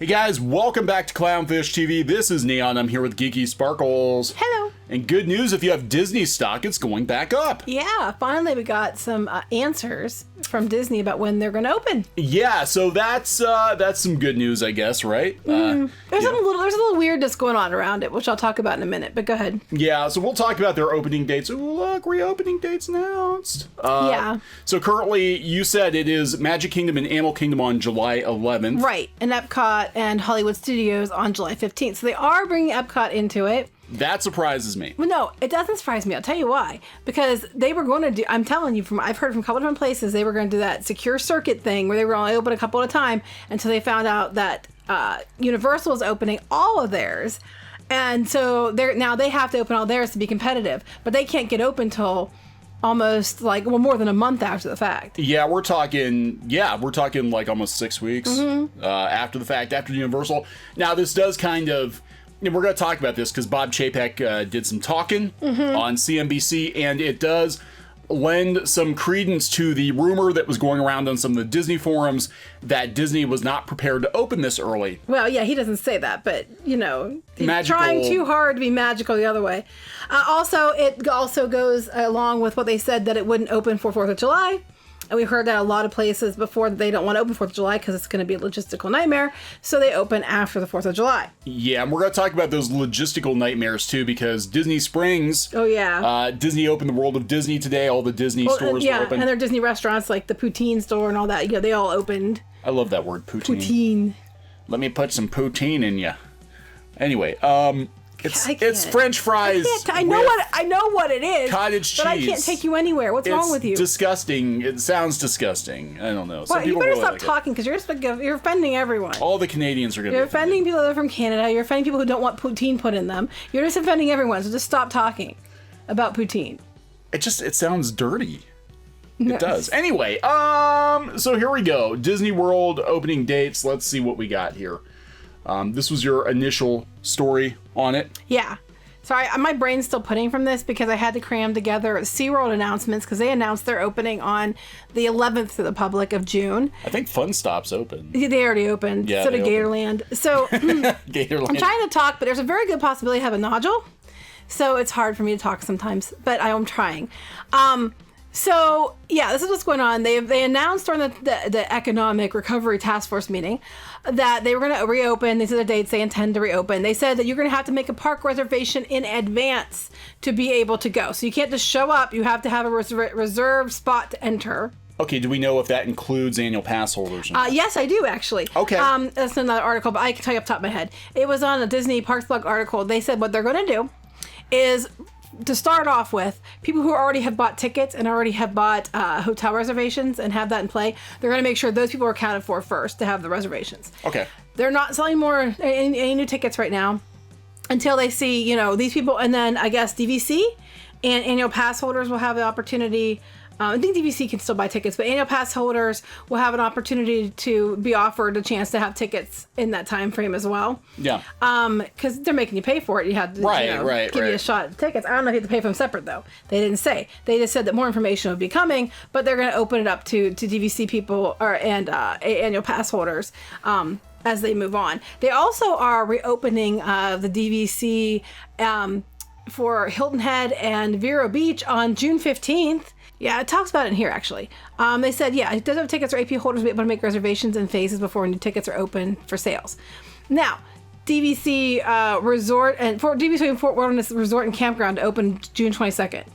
Hey guys, welcome back to Clownfish TV. This is Kneon. I'm here with Geeky Sparkles. Hello. And good news, if you have Disney stock, it's going back up. Yeah, finally we got some answers from Disney about when they're going to open. Yeah, so that's some good news, I guess, right? There's a little weirdness going on around it, which I'll talk about in a minute, but go ahead. Yeah, so we'll talk about their opening dates. Ooh, look, reopening dates announced. Yeah. So currently, you said it is Magic Kingdom and Animal Kingdom on July 11th. Right, and Epcot and Hollywood Studios on July 15th. So they are bringing Epcot into it. That surprises me. Well, no, it doesn't surprise me. I'll tell you why. Because they were going to do, I'm telling you, I've heard from a couple different places, they were going to do that secure circuit thing where they were only open a couple at a time until they found out that Universal is opening all of theirs. And so now they have to open all theirs to be competitive. But they can't get open till almost more than a month after the fact. Yeah, we're talking like almost 6 weeks after the fact, after Universal. Now, this does kind of, and we're going to talk about this because Bob Chapek did some talking on CNBC, and it does lend some credence to the rumor that was going around on some of the Disney forums that Disney was not prepared to open this early. Well, yeah, he doesn't say that, but, he's trying too hard to be magical the other way. It also goes along with what they said that it wouldn't open for 4th of July. And we've heard that a lot of places before that they don't want to open 4th of July because it's going to be a logistical nightmare. So they open after the 4th of July. Yeah, and we're going to talk about those logistical nightmares too because Disney Springs. Oh, yeah. Disney opened the World of Disney today. All the Disney stores were open. And their Disney restaurants like the Poutine store and all that, they all opened. I love that word, poutine. Poutine. Let me put some poutine in you. Anyway, it's French fries. I know what it is. Cottage cheese. But I can't take you anywhere. What's wrong with you? It's disgusting. It sounds disgusting. I don't know. Well, you better stop talking because you're offending everyone. All the Canadians are going to be offending people that are from Canada. You're offending people who don't want poutine put in them. You're just offending everyone. So just stop talking about poutine. It sounds dirty. It does. Anyway, so here we go. Disney World opening dates. Let's see what we got here. This was your initial story on it. Yeah. Sorry, my brain's still pudding from this because I had to cram together Seaworld announcements because they announced their opening on the 11th to the public of June. I think Fun Stop's open. They already opened. Yeah, so did Gatorland. So Gatorland. I'm trying to talk, but there's a very good possibility I have a nodule. So it's hard for me to talk sometimes, but I am trying. So, yeah, this is what's going on. They announced during the Economic Recovery Task Force meeting that they were going to reopen. These are the dates they intend to reopen. They said that you're going to have to make a park reservation in advance to be able to go. So you can't just show up. You have to have a reserved spot to enter. Okay, do we know if that includes annual pass holders? Yes, I do, actually. Okay. That's another article, but I can tell you off the top of my head. It was on a Disney Parks Blog article. They said what they're going to do is, to start off with, people who already have bought tickets and already have bought hotel reservations and have that in play, they're going to make sure those people are accounted for first to have the reservations. Okay. They're not selling any new tickets right now until they see, these people. And then I guess DVC and annual pass holders will have the opportunity. I think DVC can still buy tickets, but annual pass holders will have an opportunity to be offered a chance to have tickets in that time frame as well. Yeah. Because they're making you pay for it. You have to give you a shot at tickets. I don't know if you have to pay for them separate, though. They didn't say. They just said that more information would be coming, but they're going to open it up to DVC people and annual pass holders as they move on. They also are reopening the DVC for Hilton Head and Vero Beach on June 15th. Yeah, it talks about it in here, actually. They said, it does have tickets or AP holders will be able to make reservations in phases before new tickets are open for sales. Now, DVC Resort and DVC and Fort Wilderness Resort and Campground open June 22nd.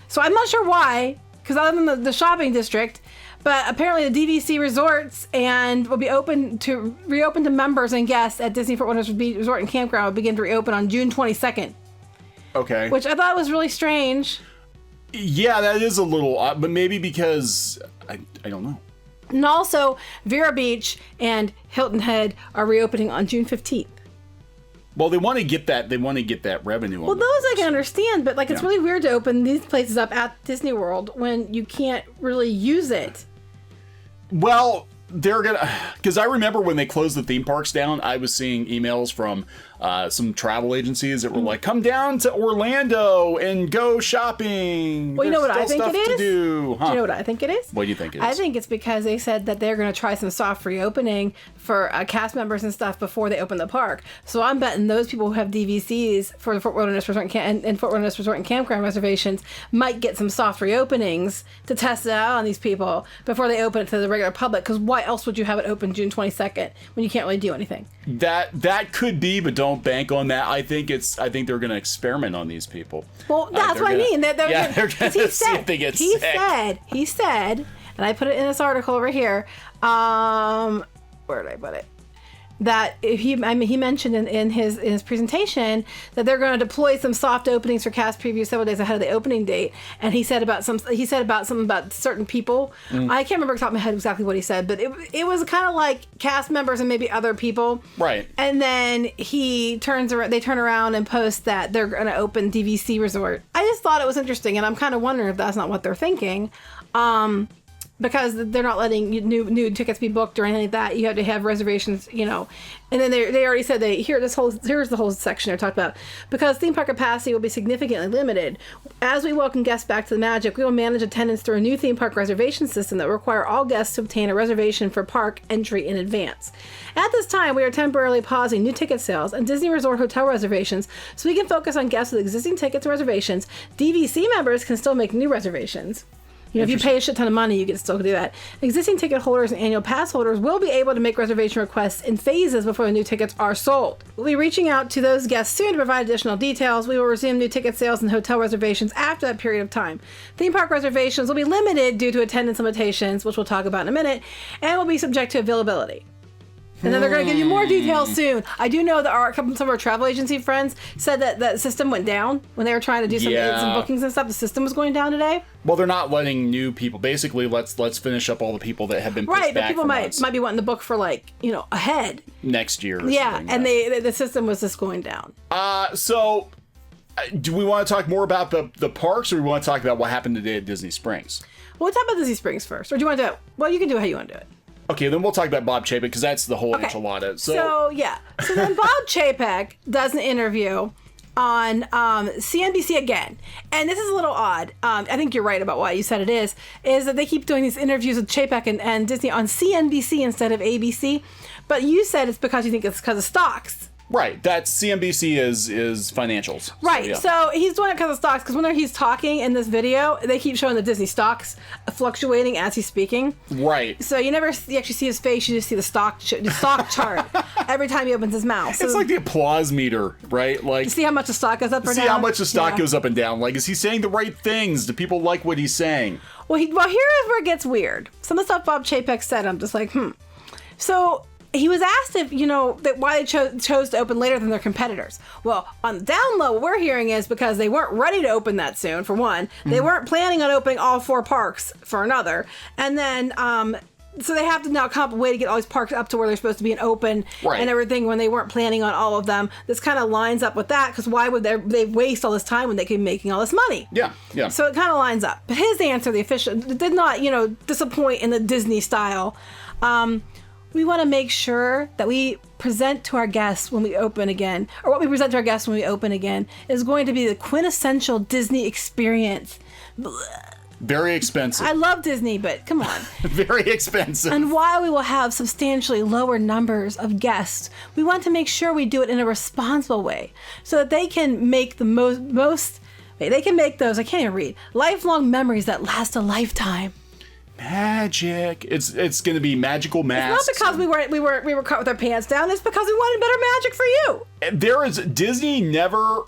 So I'm not sure why, because other than the shopping district, but apparently the DVC resorts will be reopen to members and guests at Disney Fort Wilderness Resort and Campground will begin to reopen on June 22nd. Okay. Which I thought was really strange. Yeah, that is a little odd, but maybe because I don't know. And also, Vero Beach and Hilton Head are reopening on June 15th. Well, they want to get that. They want to get that revenue. Well, those I can understand, but it's really weird to open these places up at Disney World when you can't really use it. Well, they're gonna, because I remember when they closed the theme parks down, I was seeing emails from some travel agencies that were like, come down to Orlando and go shopping. Well, you know what I think it is? Do. Do you know what I think it is? What do you think it is? I think it's because they said that they're going to try some soft reopening for cast members and stuff before they open the park. So I'm betting those people who have DVCs for the Fort Wilderness Resort and Fort Wilderness Resort and Campground reservations might get some soft reopenings to test it out on these people before they open it to the regular public. Because why else would you have it open June 22nd when you can't really do anything? That could be, but don't bank on that. I think they're going to experiment on these people. Well, that's what I mean. They're going to see if they get sick. He said, and I put it in this article over here. Where did I put it? That he mentioned in his presentation that they're going to deploy some soft openings for cast previews several days ahead of the opening date, and he said about something about certain people. I can't remember off the top of my head exactly what he said, but it was kind of like cast members and maybe other people. Right. And then they turn around and post that they're going to open DVC Resort. I just thought it was interesting, and I'm kind of wondering if that's not what they're thinking. Because they're not letting new tickets be booked or anything like that. You have to have reservations, And then they already said here's the whole section they're talking about. Because theme park capacity will be significantly limited. As we welcome guests back to the Magic, we will manage attendance through a new theme park reservation system that will require all guests to obtain a reservation for park entry in advance. At this time, we are temporarily pausing new ticket sales and Disney Resort hotel reservations so we can focus on guests with existing tickets and reservations. DVC members can still make new reservations. If you pay a shit ton of money, you can still do that. Existing ticket holders and annual pass holders will be able to make reservation requests in phases before the new tickets are sold. We'll be reaching out to those guests soon to provide additional details. We will resume new ticket sales and hotel reservations after that period of time. Theme park reservations will be limited due to attendance limitations, which we'll talk about in a minute, and will be subject to availability. And then they're going to give you more details soon. I do know that some of our travel agency friends said that the system went down when they were trying to do some bookings and stuff. The system was going down today. Well, they're not letting new people. Basically, let's finish up all the people that have been pushed right, but back people might be wanting to book for ahead next year. Or and the system was just going down. So do we want to talk more about the parks, or we want to talk about what happened today at Disney Springs? Well, let's talk about Disney Springs first, or do you want to do it? Well, you can do it how you want to do it. Okay, then we'll talk about Bob Chapek, because that's the whole enchilada. So then Bob Chapek does an interview on CNBC again. And this is a little odd. I think you're right about why you said it is that they keep doing these interviews with Chapek and Disney on CNBC instead of ABC. But you said it's because you think it's because of stocks. Right, that's CNBC is financials. Right, so he's doing it because of stocks, because whenever he's talking in this video, they keep showing the Disney stocks fluctuating as he's speaking. Right. So you actually see his face, you just see the stock chart every time he opens his mouth. So it's like the applause meter, right? Like, you see how much the stock goes up or down? See how much the stock goes up and down. Like, is he saying the right things? Do people like what he's saying? Well, here is where it gets weird. Some of the stuff Bob Chapek said, I'm just like, So he was asked if, why they chose to open later than their competitors. Well, on the down low, what we're hearing is because they weren't ready to open that soon, for one. They weren't planning on opening all 4 parks, for another. And then, so they have to now come up with a way to get all these parks up to where they're supposed to be open and everything when they weren't planning on all of them. This kind of lines up with that, because why would they waste all this time when they could be making all this money? Yeah. So it kind of lines up. But his answer, the official, did not, disappoint in the Disney style. We want to make sure that we present to our guests when we open again, or what we present to our guests when we open again, is going to be the quintessential Disney experience. Very expensive. I love Disney, but come on. Very expensive. And while we will have substantially lower numbers of guests, we want to make sure we do it in a responsible way so that they can make the most they can make those, I can't even read, lifelong memories that last a lifetime. Magic. It's going to be magical masks. It's not because we were caught with our pants down. It's because we wanted better magic for you. Disney never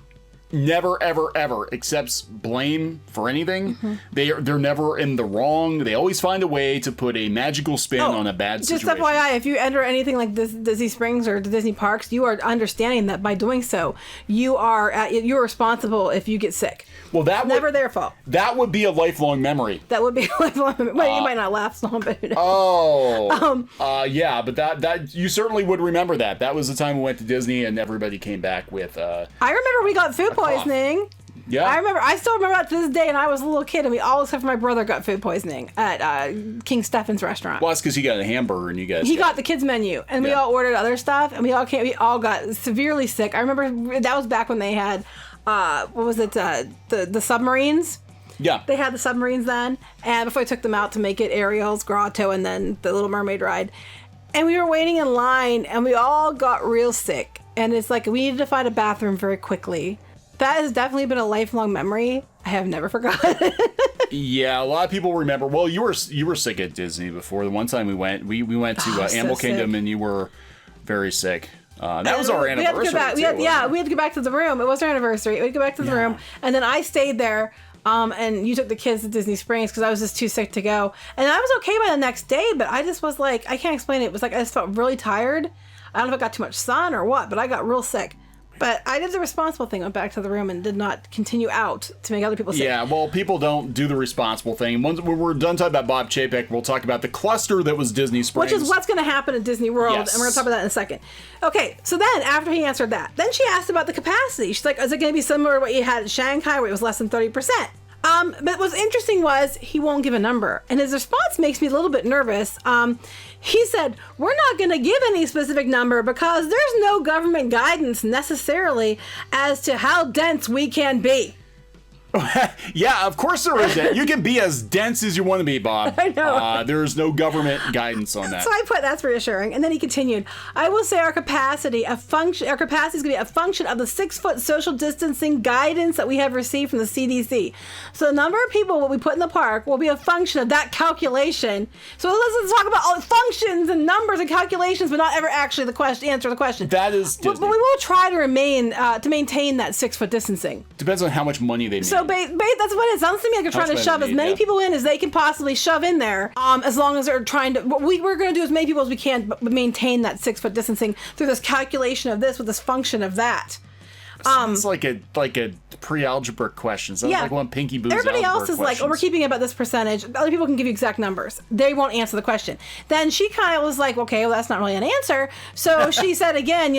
ever accepts blame for anything. They're never in the wrong. They always find a way to put a magical spin on a bad situation. Just FYI, if you enter anything like this Disney Springs or the Disney parks, you are understanding that by doing so, you're responsible if you get sick. Well, never their fault. That would be a lifelong memory. That would be a lifelong memory. Well, you might not laugh so long, but who knows? Yeah, but that you certainly would remember that. That was the time we went to Disney and everybody came back with. I remember we got food poisoning. Yeah. I still remember that to this day, and I was a little kid, and we all, except for my brother, got food poisoning at King Stefan's restaurant. Well, that's because he got a hamburger and you guys... He got the kids' menu, and we all ordered other stuff, and we all got severely sick. I remember that was back when they had, what was it, the submarines? Yeah. They had the submarines then, and before I took them out to make it Ariel's Grotto and then the Little Mermaid ride. And we were waiting in line, and we all got real sick. And it's like, we needed to find a bathroom very quickly. That has definitely been a lifelong memory I have never forgotten. Yeah, a lot of people remember. Well, you were sick at Disney before. The one time we went to Animal Kingdom, and you were very sick. That was our anniversary. We had to go back to the room. It was our anniversary. We had to go back to the room, and then I stayed there. And you took the kids to Disney Springs because I was just too sick to go. And I was okay by the next day, but I just was like, I can't explain it. It was like I just felt really tired. I don't know if I got too much sun or what, but I got real sick. But I did the responsible thing, went back to the room and did not continue out to make other people sick. Yeah, well, people don't do the responsible thing. Once we're done talking about Bob Chapek, we'll talk about the cluster that was Disney Springs. Which is what's going to happen at Disney World, and we're going to talk about that in a second. Okay, so then after he answered that, then she asked about the capacity. She's like, is it going to be similar to what you had at Shanghai where it was less than 30%? But what's interesting was he won't give a number. And his response makes me a little bit nervous. He said, we're not going to give any specific number because there's no government guidance necessarily as to how dense we can be. Yeah, of course there isn't. You can be as dense as you want to be, Bob. I know. There's no government guidance on that. So I put that's reassuring. And then he continued, I will say our capacity is going to be a function of the 6-foot social distancing guidance that we have received from the CDC. So the number of people what we put in the park will be a function of that calculation. So let's talk about all the functions and numbers and calculations, but not ever actually answer the question. That is Disney. But we will try to maintain that 6-foot distancing. Depends on how much money they make. So that's what it sounds to me like they're trying to shove as many people in as they can possibly shove in there, as long as they're trying to. What we're going to do as many people as we can, but maintain that 6-foot distancing through this calculation of this with this function of that. It's like a pre-algebra question. Sounds like one Pinky Boo's Everybody else is questions. like, oh, we're keeping it about this percentage. Other people can give you exact numbers. They won't answer the question. Then she kind of was like, okay, well, that's not really an answer. So she said again,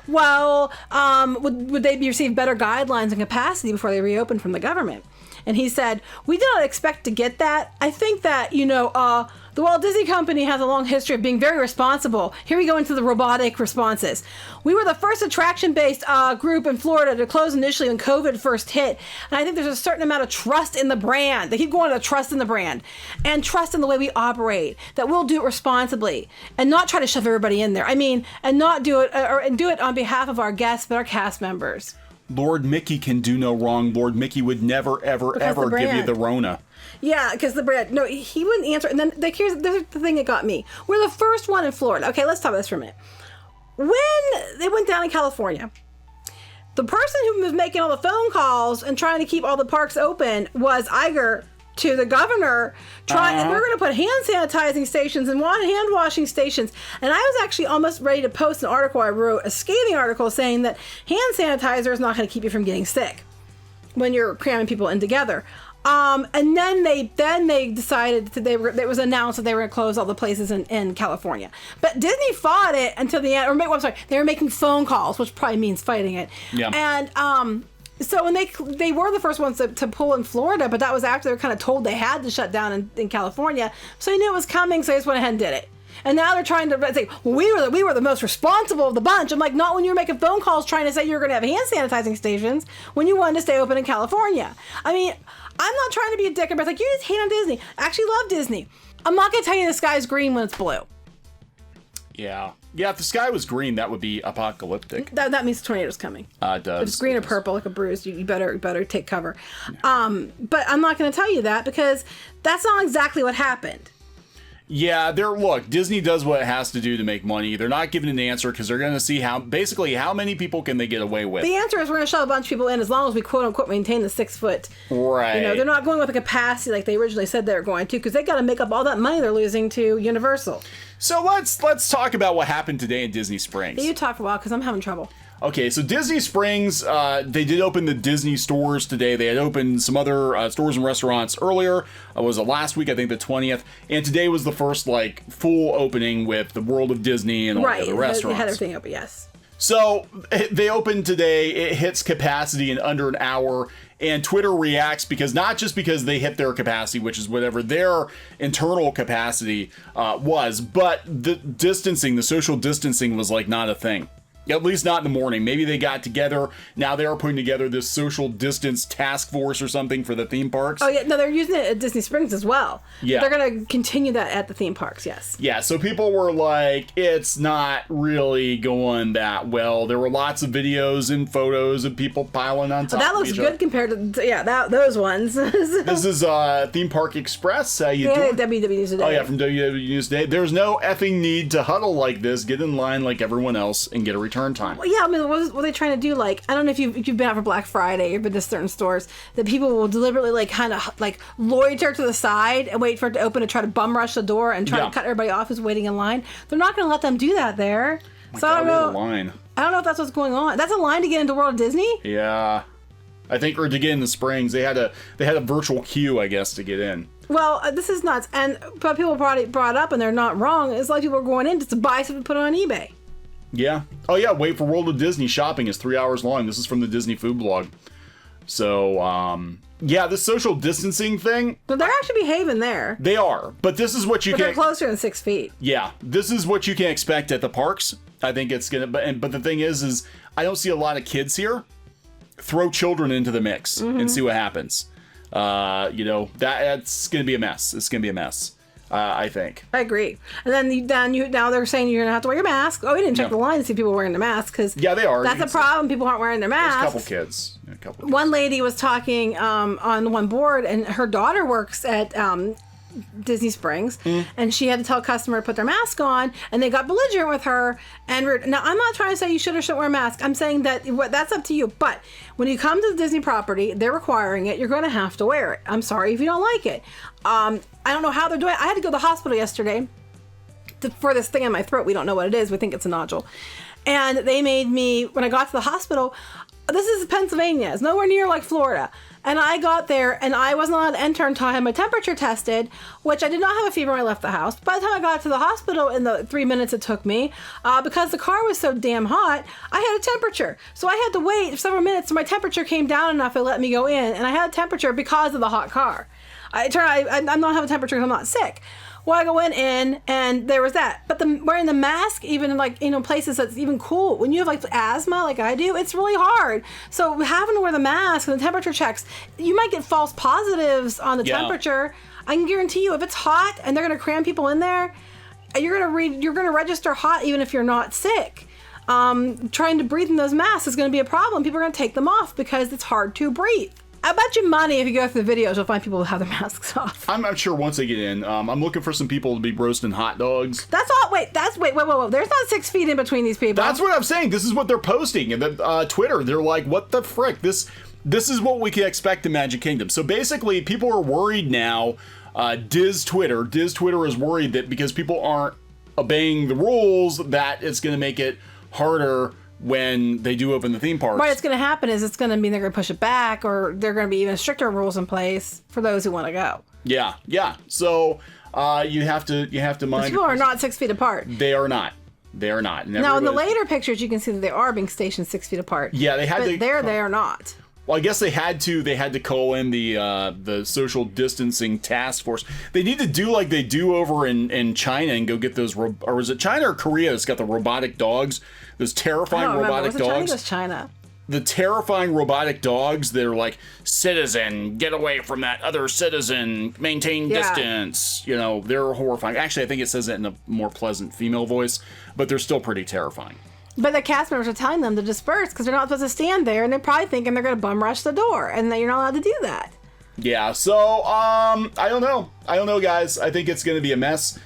would they receive better guidelines and capacity before they reopen from the government? And he said, we do not expect to get that. I think that, the Walt Disney Company has a long history of being very responsible. Here we go into the robotic responses. We were the first attraction-based group in Florida to close initially when COVID first hit. And I think there's a certain amount of trust in the brand. They keep going to trust in the brand and trust in the way we operate, that we'll do it responsibly and not try to shove everybody in there. And not do it and do it on behalf of our guests, but our cast members. Lord Mickey can do no wrong. Lord Mickey would never, ever, ever give you the Rona. Yeah, because the brand. No, he wouldn't answer. And then here's the thing that got me. We're the first one in Florida. Okay, let's talk about this for a minute. When they went down in California, the person who was making all the phone calls and trying to keep all the parks open was Iger to the governor. And we're going to put hand sanitizing stations and hand washing stations. And I was actually almost ready to post an article. I wrote a scathing article saying that hand sanitizer is not going to keep you from getting sick when you're cramming people in together. And then they decided it was announced that they were going to close all the places in California. But Disney fought it until the end. They were making phone calls, which probably means fighting it. Yeah. And so when they were the first ones to pull in Florida, but that was after they were kind of told they had to shut down in California. So they knew it was coming, so they just went ahead and did it. And now they're trying to say, well, we were the most responsible of the bunch. I'm like, not when you were making phone calls trying to say you were going to have hand sanitizing stations when you wanted to stay open in California. I'm not trying to be a dick, but it's like, you just hate on Disney. I actually love Disney. I'm not going to tell you the sky's green when it's blue. Yeah. Yeah, if the sky was green, that would be apocalyptic. That means the tornado's coming. It does. If it's green or purple, like a bruise, you better take cover. Yeah. But I'm not going to tell you that because that's not exactly what happened. Yeah, look, Disney does what it has to do to make money. They're not giving an answer because they're going to see how many people can they get away with. The answer is we're going to shove a bunch of people in as long as we quote unquote maintain the 6 foot. Right. They're not going with a capacity like they originally said they were going to because they got to make up all that money they're losing to Universal. So let's talk about what happened today in Disney Springs. Yeah, you talk for a while because I'm having trouble. Okay, so Disney Springs, they did open the Disney stores today. They had opened some other stores and restaurants earlier. It was last week, I think the 20th. And today was the first, full opening with the World of Disney and all the other restaurants. Right, they had everything open, yes. So they opened today. It hits capacity in under an hour. And Twitter reacts not just because they hit their capacity, which is whatever their internal capacity was, but the social distancing was like not a thing. At least not in the morning. Maybe they got together. Now they are putting together this social distance task force or something for the theme parks. Oh, yeah. No, they're using it at Disney Springs as well. Yeah. They're going to continue that at the theme parks, yes. Yeah, so people were like, it's not really going that well. There were lots of videos and photos of people piling on top that looks of each good other. compared to, those ones. This is Theme Park Express. How you doing? WW News Today. Oh, yeah, from WW News Today. There's no effing need to huddle like this. Get in line like everyone else and get a return time. Well, yeah, I mean, what were they trying to do? Like, I don't know if you've been out for Black Friday or been to certain stores that people will deliberately like kind of like loiter to the side and wait for it to open and try to bum rush the door and try to cut everybody off who's waiting in line. They're not going to let them do that there. So I don't know. I don't know if that's what's going on. That's a line to get into World Disney? Yeah. I think, or to get in the Springs, they had a virtual queue, I guess, to get in. Well, this is nuts. But people brought up, and they're not wrong. It's like people are going in just to buy something to put on eBay. Yeah. Oh, yeah. Wait for World of Disney. Shopping is 3 hours long. This is from the Disney Food Blog. So, yeah, this social distancing thing. But they're actually behaving there. They are. But this is what you can. They're closer than 6 feet. Yeah. This is what you can expect at the parks. I think it's going to. But the thing is I don't see a lot of kids here. Throw children into the mix and see what happens. That's going to be a mess. It's going to be a mess. I think. I agree. And then now they're saying you're going to have to wear your mask. Oh, we didn't check the line to see people wearing the mask because they are. That's a problem. People aren't wearing their masks. There's a couple kids. One lady was talking on one board, and her daughter works at Disney Springs, and she had to tell a customer to put their mask on, and they got belligerent with her. And now, I'm not trying to say you should or shouldn't wear a mask. I'm saying that that's up to you. But when you come to the Disney property, they're requiring it. You're going to have to wear it. I'm sorry if you don't like it. I don't know how they're doing it. I had to go to the hospital yesterday for this thing in my throat. We don't know what it is. We think it's a nodule. And they made me, when I got to the hospital, this is Pennsylvania. It's nowhere near like Florida. And I got there, and I wasn't allowed to enter until I had my temperature tested, which I did not have a fever when I left the house. By the time I got to the hospital in the 3 minutes it took me, because the car was so damn hot, I had a temperature. So I had to wait several minutes so my temperature came down enough to let me go in, and I had a temperature because of the hot car. I'm not having a temperature because I'm not sick. Well, I go in and there was that. But wearing the mask, even in like, places that's even cool, when you have like asthma like I do, it's really hard. So having to wear the mask and the temperature checks, you might get false positives on the temperature. I can guarantee you if it's hot and they're going to cram people in there, you're going to register hot even if you're not sick. Trying to breathe in those masks is going to be a problem. People are going to take them off because it's hard to breathe. I bet you money if you go through the videos, you'll find people who have their masks off. I'm sure once they get in. I'm looking for some people to be roasting hot dogs. That's all. Wait. There's not 6 feet in between these people. That's what I'm saying. This is what they're posting. And Twitter, they're like, what the frick? This is what we can expect in Magic Kingdom. So basically, people are worried now. Diz Twitter is worried that because people aren't obeying the rules, that it's going to make it harder when they do open the theme parks. What's going to happen is it's going to mean they're going to push it back, or they're going to be even stricter rules in place for those who want to go. Yeah. So you have to mind. People are not 6 feet apart. They are not. And now in the later pictures, you can see that they are being stationed 6 feet apart. Yeah, they had but to. They are not. Well, I guess they had to call in the social distancing task force. They need to do like they do over in China and go get those, or is it China or Korea that's got the robotic dogs? Those terrifying robotic dogs. I think it was China. The terrifying robotic dogs, they're like, citizen, get away from that other citizen, maintain distance. They're horrifying. Actually, I think it says it in a more pleasant female voice, but they're still pretty terrifying. But the cast members are telling them to disperse because they're not supposed to stand there, and they're probably thinking they're going to bum rush the door, and that you're not allowed to do that. Yeah, so, I don't know, guys. I think it's going to be a mess.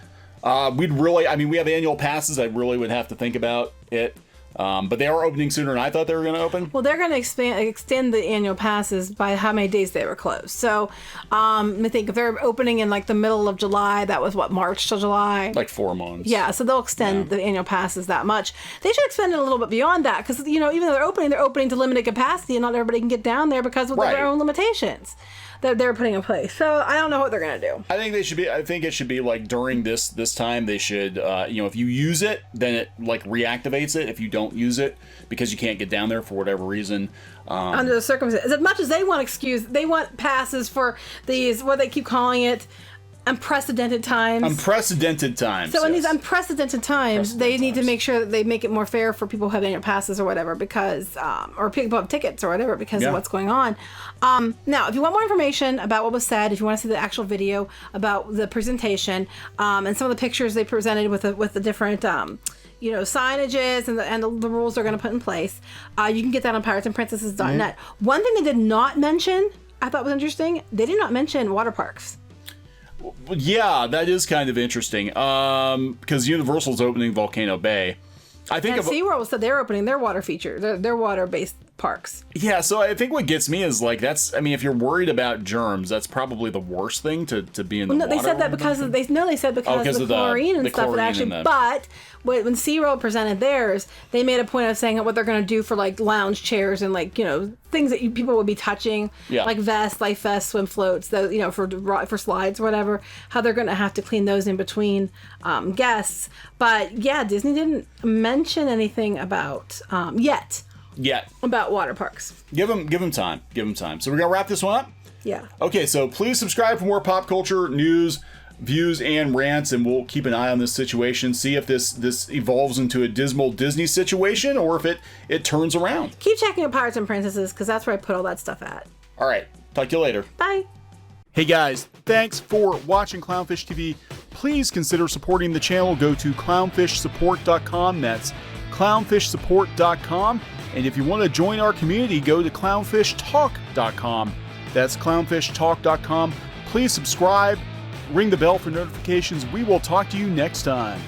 We have annual passes. I really would have to think about it. But they are opening sooner than I thought they were going to open. Well, they're going to extend the annual passes by how many days they were closed. So, I think if they're opening in like the middle of July, that was March till July? Like 4 months. Yeah, so they'll extend the annual passes that much. They should extend it a little bit beyond that because, even though they're opening to limited capacity and not everybody can get down there because of their own limitations. that they're putting in place. So I don't know what they're gonna do. I think it should be like during this time they should, if you use it, then it like reactivates it. If you don't use it because you can't get down there for whatever reason. Under the circumstances, as much as they want passes for these, what they keep calling it, unprecedented times. Unprecedented times. So in these unprecedented times, they need to make sure that they make it more fair for people having passes or whatever, because or people have tickets or whatever because of what's going on. Now, if you want more information about what was said, if you want to see the actual video about the presentation and some of the pictures they presented with the different signages and the rules they're going to put in place, you can get that on piratesandprincesses.net. One thing they did not mention, I thought was interesting, they did not mention water parks. Yeah, that is kind of interesting. Because Universal's opening Volcano Bay. I think SeaWorld said they're opening their water feature, their water-based parks. Yeah, so I think what gets me is like if you're worried about germs, that's probably the worst thing to be in the water. They said that because of the chlorine and stuff. But when SeaWorld presented theirs, they made a point of saying what they're going to do for like lounge chairs and like things that people would be touching, like vests, life vests, swim floats, for slides or whatever. How they're going to have to clean those in between guests. But yeah, Disney didn't mention anything about yet about water parks. Give them time. So we're gonna wrap this one up. Yeah. Okay, so please subscribe for more pop culture news, views, and rants, and we'll keep an eye on this situation, see if this evolves into a dismal Disney situation or if it turns around. Keep checking out Pirates and Princesses, because that's where I put all that stuff at. All right, talk to you later. Bye. Hey guys, thanks for watching Clownfish TV. Please consider supporting the channel. Go to clownfishsupport.com. That's clownfishsupport.com. And if you want to join our community, go to clownfishtalk.com. That's clownfishtalk.com. Please subscribe, ring the bell for notifications. We will talk to you next time.